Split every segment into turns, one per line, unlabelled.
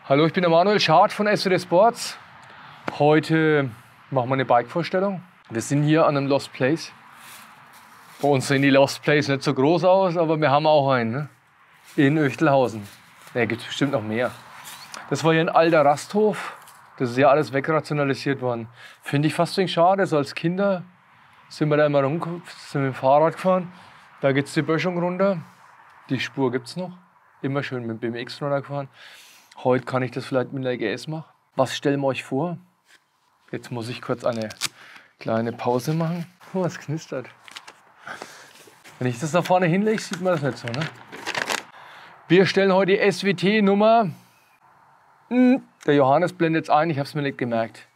Hallo, ich bin der Manuel Schad von SWD Sports. Heute machen wir eine Bike-Vorstellung. Wir sind hier an einem Lost Place. Bei uns sehen die Lost Place nicht so groß aus, aber wir haben auch einen, ne? In Öchtelhausen. Da gibt es bestimmt noch mehr. Das war hier ein alter Rasthof. Das ist ja alles wegrationalisiert worden. Finde ich fast ein wenig schade. So als Kinder sind wir da immer rumgeguckt, sind mit dem Fahrrad gefahren. Da geht es die Böschung runter. Die Spur gibt es noch. Immer schön mit dem BMX runtergefahren. Heute kann ich das vielleicht mit der GS machen. Was stellen wir euch vor? Jetzt muss ich kurz eine kleine Pause machen. Oh, es knistert. Wenn ich das da vorne hinlege, sieht man das nicht so, ne? Wir stellen heute die SWT-Nummer. Der Johannes blendet jetzt ein, ich habe es mir nicht gemerkt.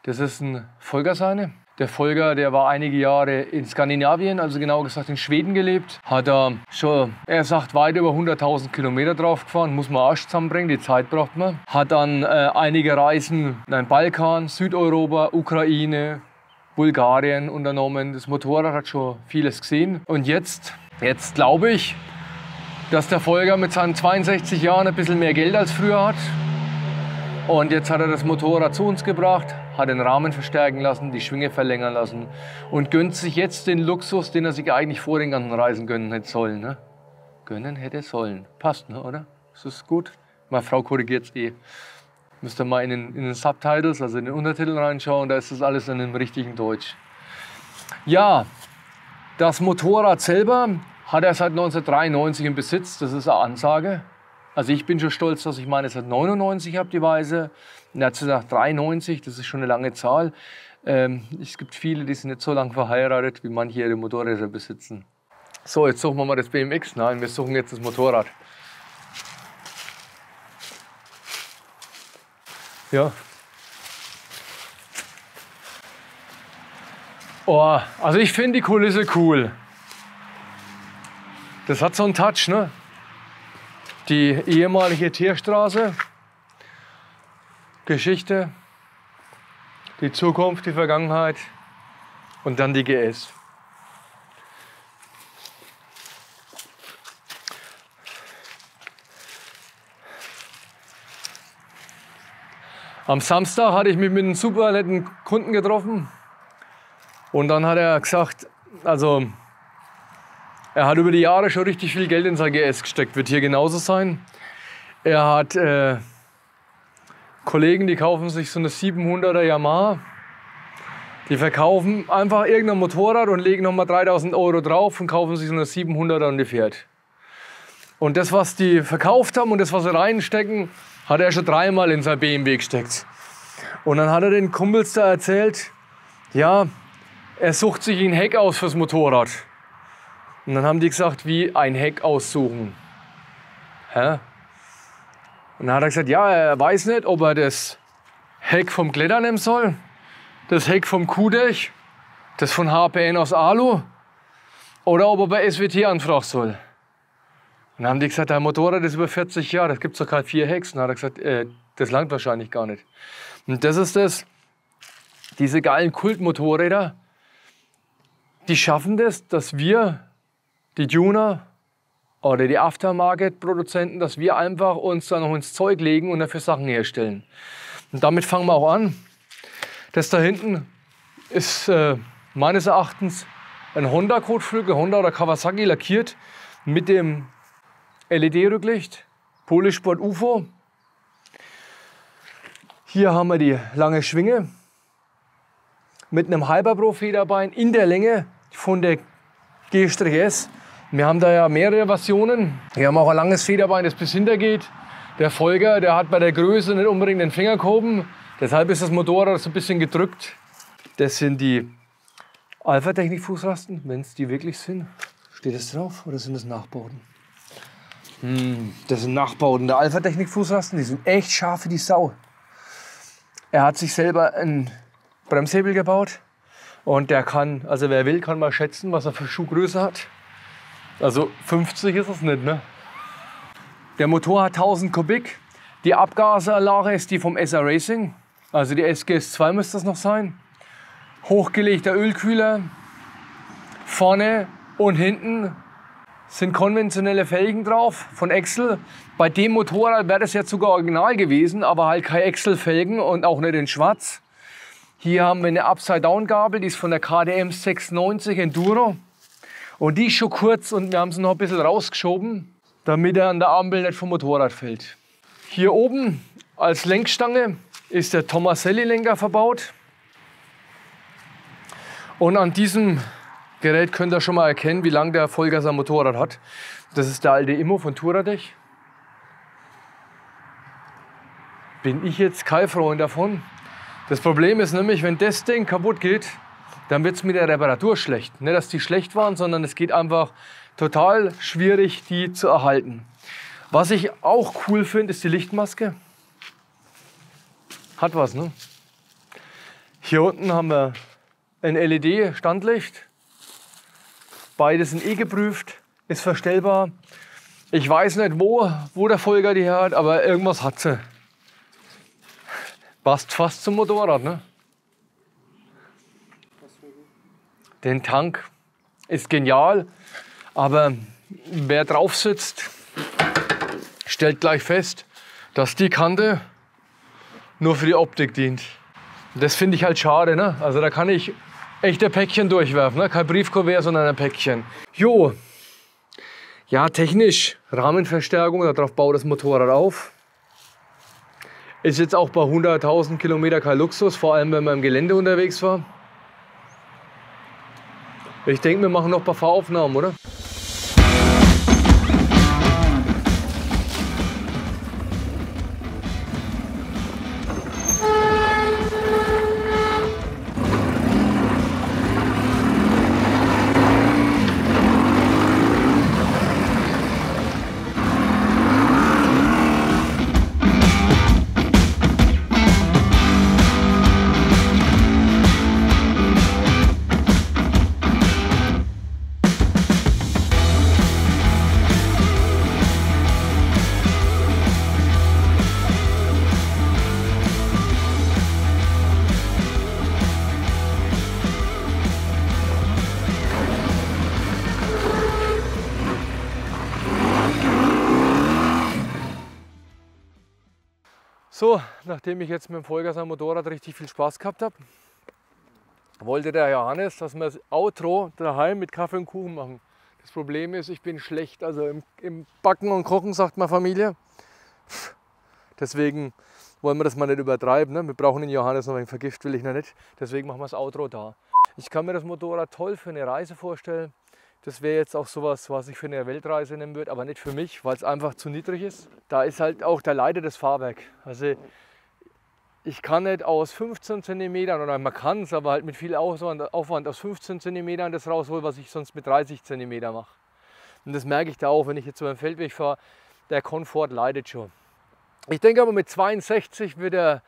Das ist ein Folgerseine. Der Folger, der war einige Jahre in Skandinavien, also genau gesagt in Schweden gelebt. Hat schon, er sagt, weit über 100.000 Kilometer drauf gefahren. Muss man Arsch zusammenbringen, die Zeit braucht man. Hat dann einige Reisen in den Balkan, Südeuropa, Ukraine, Bulgarien unternommen. Das Motorrad hat schon vieles gesehen. Und jetzt glaube ich, dass der Folger mit seinen 62 Jahren ein bisschen mehr Geld als früher hat. Und jetzt hat er das Motorrad zu uns gebracht, hat den Rahmen verstärken lassen, die Schwinge verlängern lassen und gönnt sich jetzt den Luxus, den er sich eigentlich vor den ganzen Reisen gönnen hätte sollen. Ne? Gönnen hätte sollen. Passt, ne, oder? Ist das gut? Meine Frau korrigiert es eh. Müsst ihr mal in den Subtitles, also in den Untertiteln reinschauen, da ist das alles in dem richtigen Deutsch. Ja, das Motorrad selber hat er seit 1993 im Besitz, das ist eine Ansage. Also ich bin schon stolz, dass ich meine seit 99 habe, die Weise. Und er hat gesagt 93, das ist schon eine lange Zahl. Es gibt viele, die sind nicht so lange verheiratet, wie manche ihre Motorräder besitzen. So, jetzt suchen wir mal das BMX. Nein, wir suchen jetzt das Motorrad. Ja. Oh, also ich finde die Kulisse cool. Das hat so einen Touch, ne? Die ehemalige Teerstraße, Geschichte, die Zukunft, die Vergangenheit und dann die GS. Am Samstag hatte ich mich mit einem super netten Kunden getroffen und dann hat er gesagt, also er hat über die Jahre schon richtig viel Geld in sein GS gesteckt, wird hier genauso sein. Er hat Kollegen, die kaufen sich so eine 700er Yamaha. Die verkaufen einfach irgendein Motorrad und legen nochmal 3.000 Euro drauf und kaufen sich so eine 700er und die fährt. Und das, was die verkauft haben und das, was sie reinstecken, hat er schon dreimal in sein BMW gesteckt. Und dann hat er den Kumpels da erzählt, ja, er sucht sich ein Heck aus fürs Motorrad. Und dann haben die gesagt, wie ein Heck aussuchen. Hä? Und dann hat er gesagt, ja, er weiß nicht, ob er das Heck vom Klettern nehmen soll, das Heck vom Kuhdech, das von HPN aus Alu oder ob er bei SWT anfragen soll. Und dann haben die gesagt, dein Motorrad ist über 40 Jahre, das gibt doch keine 4 Hecks. Und dann hat er gesagt, das langt wahrscheinlich gar nicht. Und das ist das, diese geilen Kultmotorräder, die schaffen das, dass wir die Tuner oder die Aftermarket-Produzenten, dass wir einfach uns da noch ins Zeug legen und dafür Sachen herstellen. Und damit fangen wir auch an. Das da hinten ist meines Erachtens ein Honda-Kotflügel, Honda oder Kawasaki lackiert mit dem LED-Rücklicht, Polysport UFO. Hier haben wir die lange Schwinge mit einem Hyperpro-Federbein in der Länge von der G-S. Wir haben da ja mehrere Versionen. Wir haben auch ein langes Federbein, das bis hinter geht. Der Folger, der hat bei der Größe nicht unbedingt den Finger gehoben. Deshalb ist das Motorrad so ein bisschen gedrückt. Das sind die Alpha-Technik-Fußrasten, wenn es die wirklich sind. Steht das drauf oder sind das Nachbauten? Das sind Nachbauten der Alpha-Technik-Fußrasten. Die sind echt scharf wie die Sau. Er hat sich selber einen Bremshebel gebaut. Und der kann, also wer will, kann mal schätzen, was er für Schuhgröße hat. Also 50 ist es nicht, ne? Der Motor hat 1000 Kubik. Die Abgasanlage ist die vom SR Racing. Also die SGS2 müsste das noch sein. Hochgelegter Ölkühler. Vorne und hinten Sind konventionelle Felgen drauf von Excel. Bei dem Motorrad wäre das jetzt sogar original gewesen, aber halt keine Excel-Felgen und auch nicht in schwarz. Hier haben wir eine Upside-Down-Gabel, die ist von der KTM 690 Enduro. Und die ist schon kurz und wir haben sie noch ein bisschen rausgeschoben, damit er an der Ampel nicht vom Motorrad fällt. Hier oben als Lenkstange ist der Tomaselli-Lenker verbaut. Und an diesem Gerät könnt ihr schon mal erkennen, wie lang der Volker sein Motorrad hat. Das ist der alte Immo von Touradech. Bin ich jetzt kein Freund davon. Das Problem ist nämlich, wenn das Ding kaputt geht, dann wird es mit der Reparatur schlecht. Nicht, dass die schlecht waren, sondern es geht einfach total schwierig, die zu erhalten. Was ich auch cool finde, ist die Lichtmaske. Hat was, ne? Hier unten haben wir ein LED-Standlicht. Beides sind geprüft, ist verstellbar. Ich weiß nicht, wo der Volker die hat, aber irgendwas hat sie. Passt fast zum Motorrad, ne? Den Tank ist genial, aber wer drauf sitzt, stellt gleich fest, dass die Kante nur für die Optik dient. Das finde ich halt schade, ne? Also da kann ich echte Päckchen durchwerfen, ne? Kein Briefkuvert, sondern ein Päckchen. Jo, ja, technisch Rahmenverstärkung, darauf baut das Motorrad auf. Ist jetzt auch bei 100.000 Kilometer kein Luxus, vor allem wenn man im Gelände unterwegs war. Ich denke, wir machen noch ein paar Fahraufnahmen, oder? So, nachdem ich jetzt mit dem Volker sein Motorrad richtig viel Spaß gehabt habe, wollte der Johannes, dass wir das Outro daheim mit Kaffee und Kuchen machen. Das Problem ist, ich bin schlecht, also im Backen und Kochen, sagt meine Familie. Deswegen wollen wir das mal nicht übertreiben. Ne? Wir brauchen den Johannes noch ein wenig vergift, will ich noch nicht. Deswegen machen wir das Outro da. Ich kann mir das Motorrad toll für eine Reise vorstellen. Das wäre jetzt auch sowas, was ich für eine Weltreise nehmen würde, aber nicht für mich, weil es einfach zu niedrig ist. Da ist halt auch der Leiter das Fahrwerk. Also ich kann nicht aus 15 cm, oder man kann es, aber halt mit viel Aufwand aus 15 cm das rausholen, was ich sonst mit 30 cm mache. Und das merke ich da auch, wenn ich jetzt über den Feldweg fahre, der Komfort leidet schon. Ich denke aber mit 62 wird der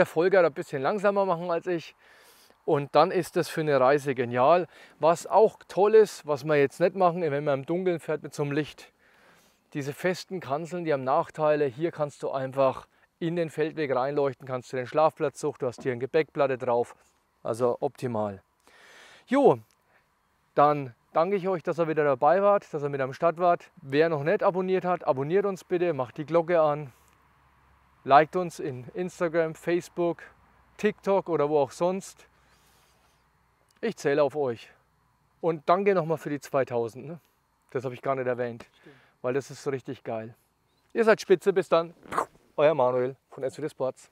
Volker ein bisschen langsamer machen als ich. Und dann ist das für eine Reise genial. Was auch toll ist, was wir jetzt nicht machen, wenn man im Dunkeln fährt mit so einem Licht. Diese festen Kanzeln, die haben Nachteile. Hier kannst du einfach in den Feldweg reinleuchten, kannst du den Schlafplatz suchen, du hast hier eine Gepäckplatte drauf. Also optimal. Jo, dann danke ich euch, dass ihr wieder dabei wart, dass ihr mit am Start wart. Wer noch nicht abonniert hat, abonniert uns bitte, macht die Glocke an. Liked uns in Instagram, Facebook, TikTok oder wo auch sonst. Ich zähle auf euch. Und danke nochmal für die 2000. Ne? Das habe ich gar nicht erwähnt, weil das ist so richtig geil. Ihr seid spitze, bis dann. Euer Manuel von SVD Sports.